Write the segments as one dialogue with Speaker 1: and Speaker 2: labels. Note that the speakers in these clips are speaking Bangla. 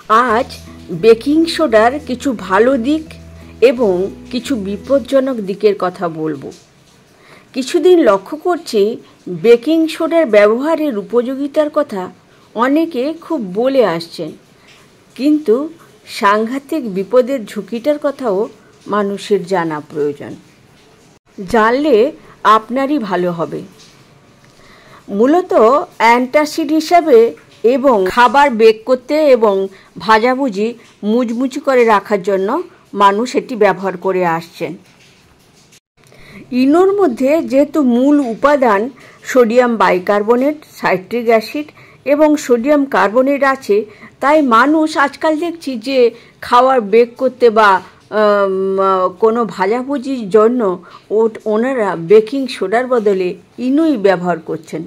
Speaker 1: আজ বেকিং সোডার কিছু ভালো দিক এবং কিছু বিপজ্জনক দিকের কথা বলবো। কিছুদিন লক্ষ্য করছি বেকিং সোডার ব্যবহারের উপযোগিতার কথা অনেকে খুব বলে আসছেন, কিন্তু সাংঘাতিক বিপদের ঝুঁকিটার কথাও মানুষের জানা প্রয়োজন। জানলে আপনারই ভালো হবে। মূলত অ্যান্টাসিড হিসাবে এবং খাবার বেক করতে এবং ভাজাভুজি মুচমুচি করে রাখার জন্য মানুষ এটি ব্যবহার করে আসছেন। ইনোর মধ্যে যেহেতু মূল উপাদান সোডিয়াম বাইকার্বনেট, সাইট্রিক অ্যাসিড এবং সোডিয়াম কার্বনেট আছে, তাই মানুষ আজকাল দেখছি যে খাবার বেক করতে বা কোনো ভাজাভুজির জন্য ওনারা বেকিং সোডার বদলে ইনোই ব্যবহার করছেন।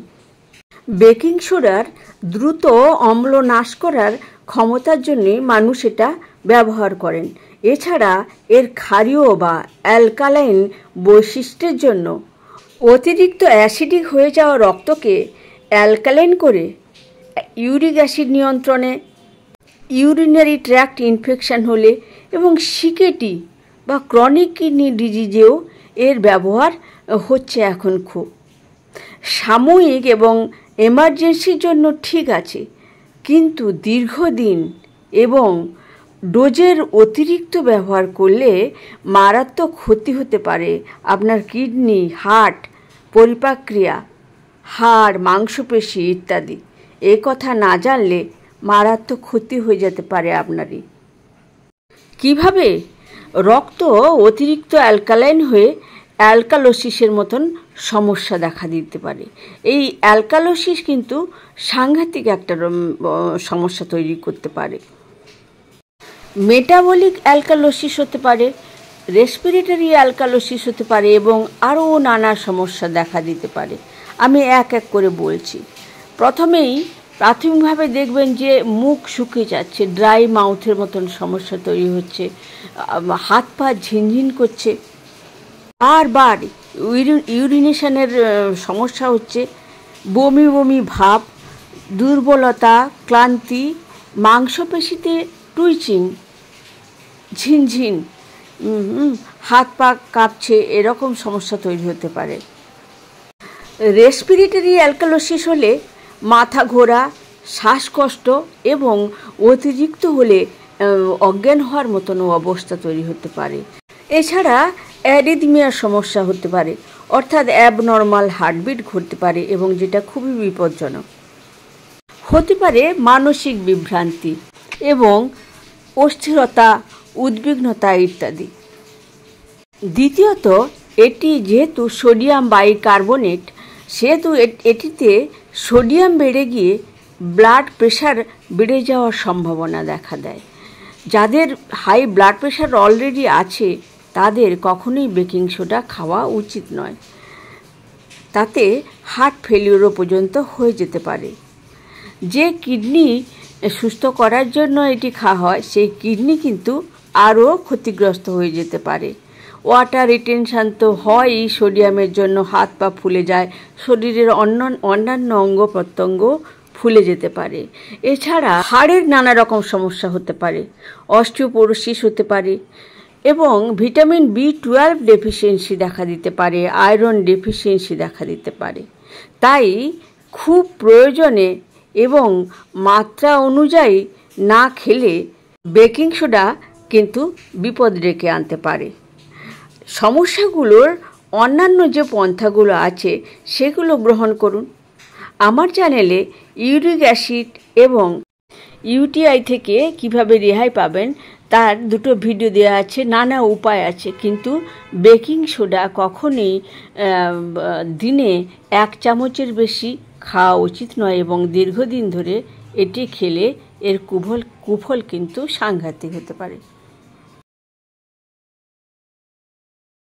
Speaker 1: বেকিং সোডার দ্রুত অম্ল নাশ করার ক্ষমতার জন্যে মানুষ এটা ব্যবহার করেন। এছাড়া এর ক্ষারীয় বা অ্যালকালাইন বৈশিষ্ট্যের জন্য অতিরিক্ত অ্যাসিডিক হয়ে যাওয়া রক্তকে অ্যালকালাইন করে ইউরিক অ্যাসিড নিয়ন্ত্রণে, ইউরিনারি ট্র্যাক্ট ইনফেকশন হলে এবং সিকেটি বা ক্রনিক কিডনি ডিজিজেও এর ব্যবহার হচ্ছে এখন খুব। সাময়িক এবং এমার্জেন্সির জন্য ঠিক আছে, কিন্তু দীর্ঘদিন এবং ডোজের অতিরিক্ত ব্যবহার করলে মারাত্মক ক্ষতি হতে পারে আপনার কিডনি, হার্ট, পরিপাক্রিয়া, হাড়, মাংসপেশি ইত্যাদি। এ কথা না জানলে মারাত্মক ক্ষতি হয়ে যেতে পারে আপনারই। কিভাবে? রক্ত অতিরিক্ত অ্যালকালাইন হয়ে অ্যালকালোসিসের মতন সমস্যা দেখা দিতে পারে। এই অ্যালকালোসিস কিন্তু সাংঘাতিক একটা সমস্যা তৈরি করতে পারে। মেটাবলিক অ্যালকালোসিস হতে পারে, রেসপিরেটরি অ্যালকালোসিস হতে পারে এবং আরও নানা সমস্যা দেখা দিতে পারে। আমি এক এক করে বলছি। প্রথমেই প্রাথমিকভাবে দেখবেন যে মুখ শুকিয়ে যাচ্ছে, ড্রাই মাউথের মতন সমস্যা তৈরি হচ্ছে, হাত পা ঝিনঝিন করছে, বারবার ইউরিনেশনের সমস্যা হচ্ছে, বমি বমি ভাব, দুর্বলতা, ক্লান্তি, মাংসপেশিতে টুইচিং, ঝিনঝিন, হাত পা কাঁপছে, এরকম সমস্যা তৈরি হতে পারে। রেসপিরেটরি অ্যালকালোসিস হলে মাথা ঘোরা, শ্বাসকষ্ট এবং অতিরিক্ত হলে অজ্ঞান হওয়ার মতন অবস্থা তৈরি হতে পারে। এছাড়া অ্যারিথমিয়ার সমস্যা হতে পারে, অর্থাৎ অ্যাবনর্মাল হার্টবিট ঘটতে পারে এবং যেটা খুবই বিপজ্জনক। হতে পারে মানসিক বিভ্রান্তি এবং অস্থিরতা, উদ্বিগ্নতা ইত্যাদি। দ্বিতীয়ত, এটি যেহেতু সোডিয়াম বাইকার্বনেট, সেহেতু এটিতে সোডিয়াম বেড়ে গিয়ে ব্লাড প্রেশার বেড়ে যাওয়ার সম্ভাবনা দেখা দেয়। যাদের হাই ব্লাড প্রেশার অলরেডি আছে তাদের কখনোই বেকিং সোডা খাওয়া উচিত নয়। তাতে হার্ট ফেলিওরও পর্যন্ত হয়ে যেতে পারে। যে কিডনি সুস্থ করার জন্য এটি খাওয়া হয়, সেই কিডনি কিন্তু আরও ক্ষতিগ্রস্ত হয়ে যেতে পারে। ওয়াটার রিটেনশন তো হয়ই সোডিয়ামের জন্য, হাত পা ফুলে যায়, শরীরের অন্যান্য অঙ্গ প্রত্যঙ্গ ফুলে যেতে পারে। এছাড়া হাড়ের নানা রকম সমস্যা হতে পারে, অস্টিওপোরোসিস হতে পারে এবং ভিটামিন B12 ডেফিসিয়েন্সি দেখা দিতে পারে, আয়রন ডেফিসিয়েন্সি দেখা দিতে পারে। তাই খুব প্রয়োজনে এবং মাত্রা অনুযায়ী না খেলে বেকিং সোডা কিন্তু বিপদ ডেকে আনতে পারে। সমস্যাগুলোর অন্যান্য যে পন্থাগুলো আছে সেগুলো গ্রহণ করুন। আমার চ্যানেলে ইউরিক অ্যাসিড এবং ইউটিআই থেকে কিভাবে রেহাই পাবেন তার দুটো ভিডিও দেওয়া আছে, নানা উপায় আছে। কিন্তু বেকিং সোডা কখনোই দিনে 1 চামচের বেশি খাওয়া উচিত নয় এবং দীর্ঘদিন ধরে এটি খেলে এর কুফল কিন্তু সাংঘাতিক হতে পারে।